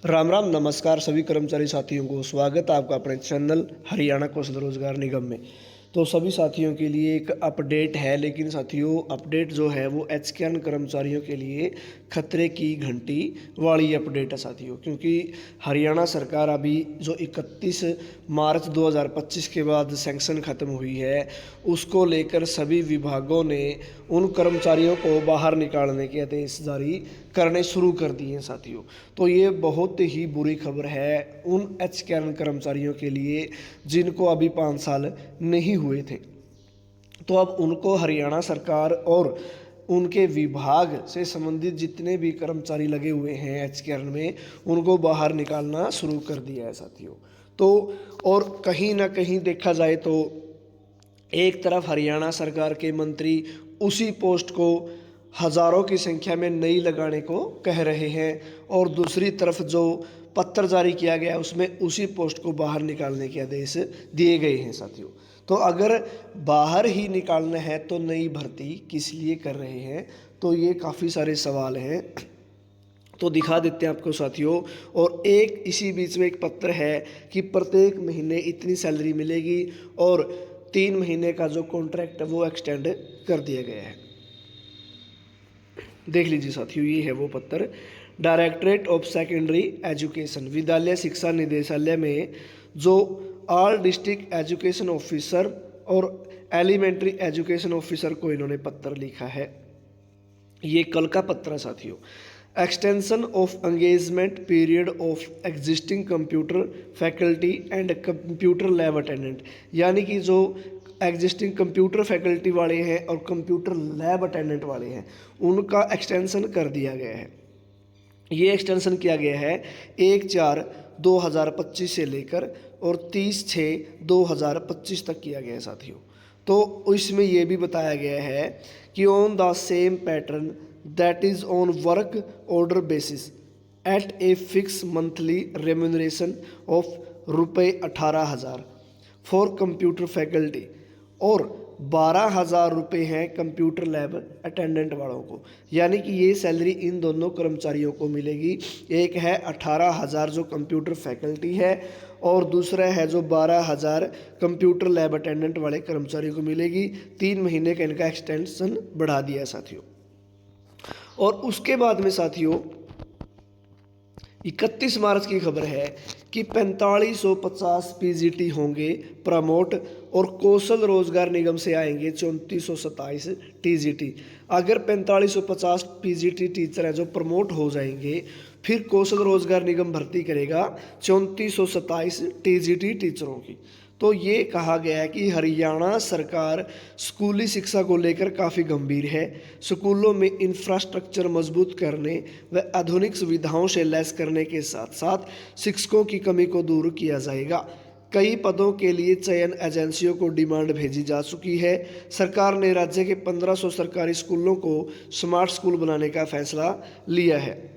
राम राम नमस्कार सभी कर्मचारी साथियों को स्वागत है आपका अपने चैनल हरियाणा कौशल रोजगार निगम में। तो सभी साथियों के लिए एक अपडेट है, लेकिन साथियों अपडेट जो है वो एचकेएन कर्मचारियों के लिए खतरे की घंटी वाली अपडेट है साथियों, क्योंकि हरियाणा सरकार अभी जो 31 मार्च 2025 के बाद सैंक्शन ख़त्म हुई है उसको लेकर सभी विभागों ने उन कर्मचारियों को बाहर निकालने के आदेश जारी करने शुरू कर दिए हैं साथियों। तो ये बहुत ही बुरी खबर है उन एचकेएन कर्मचारियों के लिए जिनको अभी 5 साल नहीं हुए थे। तो अब उनको हरियाणा सरकार और उनके विभाग से संबंधित जितने भी कर्मचारी लगे हुए हैं एचकेएन में उनको बाहर निकालना शुरू कर दिया है साथियों। तो और कहीं ना कहीं देखा जाए तो एक तरफ हरियाणा सरकार के मंत्री उसी पोस्ट को हज़ारों की संख्या में नई लगाने को कह रहे हैं और दूसरी तरफ जो पत्र जारी किया गया उसमें उसी पोस्ट को बाहर निकालने के आदेश दिए गए हैं साथियों। तो अगर बाहर ही निकालना है तो नई भर्ती किस लिए कर रहे हैं, तो ये काफ़ी सारे सवाल हैं। तो दिखा देते हैं आपको साथियों। और एक इसी बीच में एक पत्र है कि प्रत्येक महीने इतनी सैलरी मिलेगी और 3 महीने का जो कॉन्ट्रैक्ट है वो एक्सटेंड कर दिया गया है। देख लीजिए साथियों, ये है वो पत्र। डायरेक्टरेट ऑफ सेकेंडरी एजुकेशन विद्यालय शिक्षा निदेशालय में जो ऑल डिस्ट्रिक्ट एजुकेशन ऑफिसर और एलिमेंट्री एजुकेशन ऑफिसर को इन्होंने पत्र लिखा है। ये कल का पत्र है साथियों। Extension of engagement period of existing computer faculty and computer lab attendant, यानी कि जो एग्जिस्टिंग कंप्यूटर फैकल्टी वाले हैं और कंप्यूटर लैब अटेंडेंट वाले हैं उनका एक्सटेंशन कर दिया गया है। ये एक्सटेंशन किया गया है 1/4/2025 से लेकर और 30/6/2025 तक किया गया है साथियों। तो इसमें यह भी बताया गया है कि on the same pattern that is on work order basis at a fix monthly remuneration of ₹18,000 for computer faculty और 12,000 रुपये हैं कंप्यूटर लैब अटेंडेंट वालों को। यानी कि ये सैलरी इन दोनों कर्मचारियों को मिलेगी। एक है 18,000 जो कंप्यूटर फैकल्टी है और दूसरा है जो 12,000 कंप्यूटर लैब अटेंडेंट वाले कर्मचारियों को मिलेगी। 3 महीने का इनका एक्सटेंशन बढ़ा दिया है साथियों। और उसके बाद में साथियों 31 मार्च की खबर है कि 4550 पीजीटी होंगे प्रमोट और कौशल रोजगार निगम से आएंगे 3427 टीजीटी। अगर 4550 पीजीटी टीचर हैं जो प्रमोट हो जाएंगे फिर कौशल रोजगार निगम भर्ती करेगा 3427 टीजीटी टीचरों की। तो ये कहा गया है कि हरियाणा सरकार स्कूली शिक्षा को लेकर काफ़ी गंभीर है। स्कूलों में इंफ्रास्ट्रक्चर मजबूत करने व आधुनिक सुविधाओं से लैस करने के साथ साथ शिक्षकों की कमी को दूर किया जाएगा। कई पदों के लिए चयन एजेंसियों को डिमांड भेजी जा चुकी है। सरकार ने राज्य के 1500 सरकारी स्कूलों को स्मार्ट स्कूल बनाने का फैसला लिया है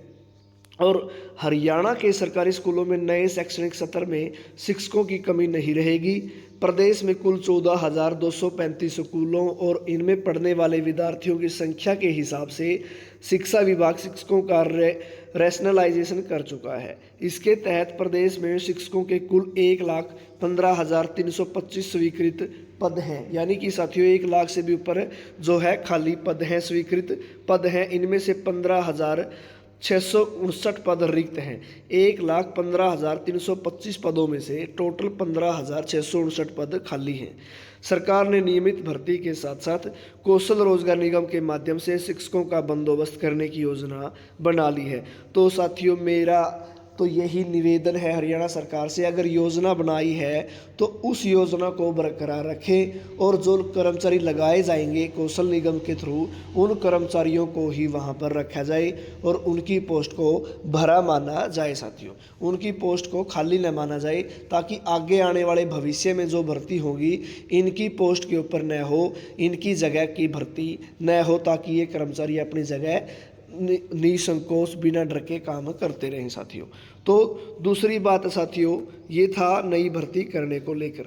और हरियाणा के सरकारी स्कूलों में नए शैक्षणिक सत्र में शिक्षकों की कमी नहीं रहेगी। प्रदेश में कुल 14,235 स्कूलों और इनमें पढ़ने वाले विद्यार्थियों की संख्या के हिसाब से शिक्षा विभाग शिक्षकों का रैशनलाइजेशन कर चुका है। इसके तहत प्रदेश में शिक्षकों के कुल 1,15,325 स्वीकृत पद हैं। यानी कि साथियों 1 लाख से भी ऊपर जो है खाली पद हैं, स्वीकृत पद हैं। इनमें से 15,659 पद रिक्त हैं। 1,15,325 पदों में से टोटल 15,659 पद खाली हैं। सरकार ने नियमित भर्ती के साथ साथ कौशल रोजगार निगम के माध्यम से शिक्षकों का बंदोबस्त करने की योजना बना ली है। तो साथियों मेरा तो यही निवेदन है हरियाणा सरकार से, अगर योजना बनाई है तो उस योजना को बरकरार रखें और जो कर्मचारी लगाए जाएंगे कौशल निगम के थ्रू उन कर्मचारियों को ही वहां पर रखा जाए और उनकी पोस्ट को भरा माना जाए साथियों। उनकी पोस्ट को खाली न माना जाए ताकि आगे आने वाले भविष्य में जो भर्ती होगी इनकी पोस्ट के ऊपर न हो, इनकी जगह की भर्ती न हो, ताकि ये कर्मचारी अपनी जगह निसंकोच बिना डर के काम करते रहें साथियों। तो दूसरी बात साथियों ये था नई भर्ती करने को लेकर।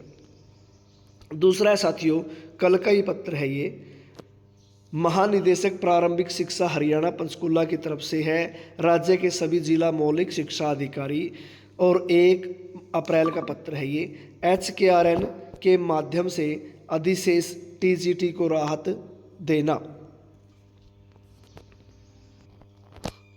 दूसरा साथियों कल का ही पत्र है ये महानिदेशक प्रारंभिक शिक्षा हरियाणा पंचकुला की तरफ से है, राज्य के सभी जिला मौलिक शिक्षा अधिकारी, और 1 अप्रैल का पत्र है ये। HKRN के माध्यम से अधिशेष TGT को राहत देना।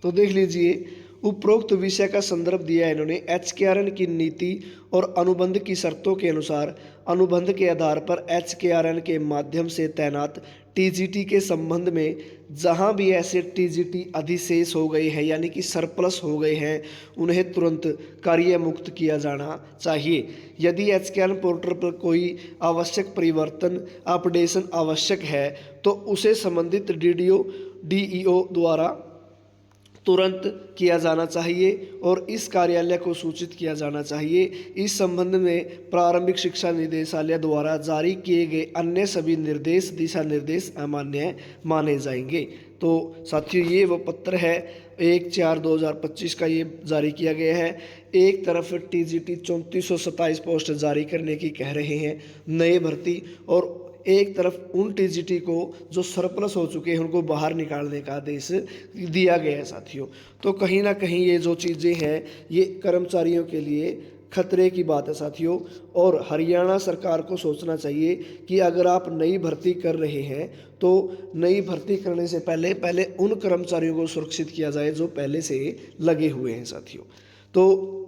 तो देख लीजिए, उपरोक्त विषय का संदर्भ दिया है इन्होंने। HKRN की नीति और अनुबंध की शर्तों के अनुसार अनुबंध के आधार पर HKRN के माध्यम से तैनात TGT के संबंध में जहां भी ऐसे TGT अधिशेष हो गए हैं यानी कि सरप्लस हो गए हैं, उन्हें तुरंत कार्य मुक्त किया जाना चाहिए। यदि HKRN पोर्टल पर कोई आवश्यक परिवर्तन अपडेशन आवश्यक है तो उसे संबंधित DEO द्वारा तुरंत किया जाना चाहिए और इस कार्यालय को सूचित किया जाना चाहिए। इस संबंध में प्रारंभिक शिक्षा निदेशालय द्वारा जारी किए गए अन्य सभी निर्देश दिशा निर्देश अमान्य माने जाएंगे। तो साथियों, ये वो पत्र है 1/4/2025 का ये जारी किया गया है। एक तरफ TGT 3427 पोस्ट जारी करने की कह रहे हैं नए भर्ती, और एक तरफ उन TGT को जो सरप्लस हो चुके हैं उनको बाहर निकालने का आदेश दिया गया है साथियों। तो कहीं ना कहीं ये जो चीज़ें हैं ये कर्मचारियों के लिए खतरे की बात है साथियों, और हरियाणा सरकार को सोचना चाहिए कि अगर आप नई भर्ती कर रहे हैं तो नई भर्ती करने से पहले उन कर्मचारियों को सुरक्षित किया जाए जो पहले से लगे हुए हैं साथियों। तो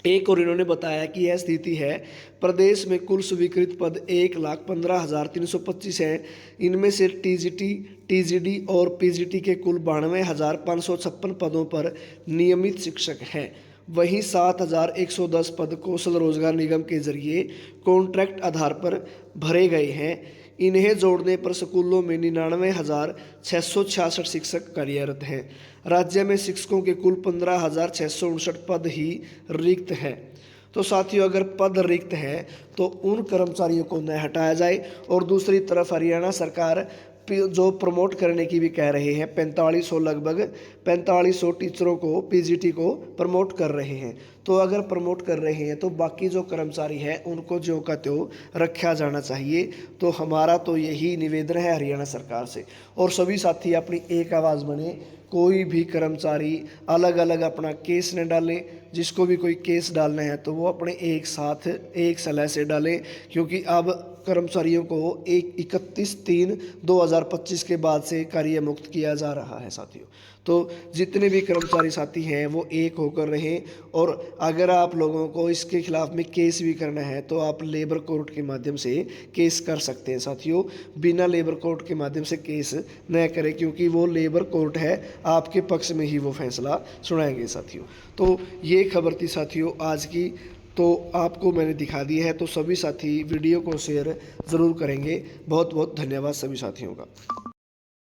एक और इन्होंने बताया कि यह स्थिति है, प्रदेश में कुल स्वीकृत पद 1,15,325 हैं। इनमें से TGT, TGD और PGT के कुल 92,556 पदों पर नियमित शिक्षक हैं। वहीं 7,110 पद कौशल रोजगार निगम के जरिए कॉन्ट्रैक्ट आधार पर भरे गए हैं। इन्हें जोड़ने पर स्कूलों में 99,666 शिक्षक कार्यरत हैं। राज्य में शिक्षकों के कुल 15,659 पद ही रिक्त हैं। तो साथियों, अगर पद रिक्त है तो उन कर्मचारियों को न हटाया जाए, और दूसरी तरफ हरियाणा सरकार जो प्रमोट करने की भी कह रहे हैं, 4500 लगभग 4500 टीचरों को PGT को प्रमोट कर रहे हैं। तो अगर प्रमोट कर रहे हैं तो बाकी जो कर्मचारी हैं उनको ज्यों का त्यों रखा जाना चाहिए। तो हमारा तो यही निवेदन है हरियाणा सरकार से, और सभी साथी अपनी एक आवाज़ बने। कोई भी कर्मचारी अलग अलग अपना केस न डाले। जिसको भी कोई केस डालना है तो वो अपने एक साथ एक सलाह से डालें, क्योंकि अब कर्मचारियों को 31/3/2025 के बाद से कार्य मुक्त किया जा रहा है साथियों। तो जितने भी कर्मचारी साथी हैं वो एक होकर रहें, और अगर आप लोगों को इसके खिलाफ में केस भी करना है तो आप लेबर कोर्ट के माध्यम से केस कर सकते हैं साथियों। बिना लेबर कोर्ट के माध्यम से केस न करें, क्योंकि वो लेबर कोर्ट है, आपके पक्ष में ही वो फैसला सुनाएंगे साथियों। तो ये खबर थी साथियों आज की, तो आपको मैंने दिखा दी है। तो सभी साथी वीडियो को शेयर ज़रूर करेंगे। बहुत बहुत धन्यवाद सभी साथियों का।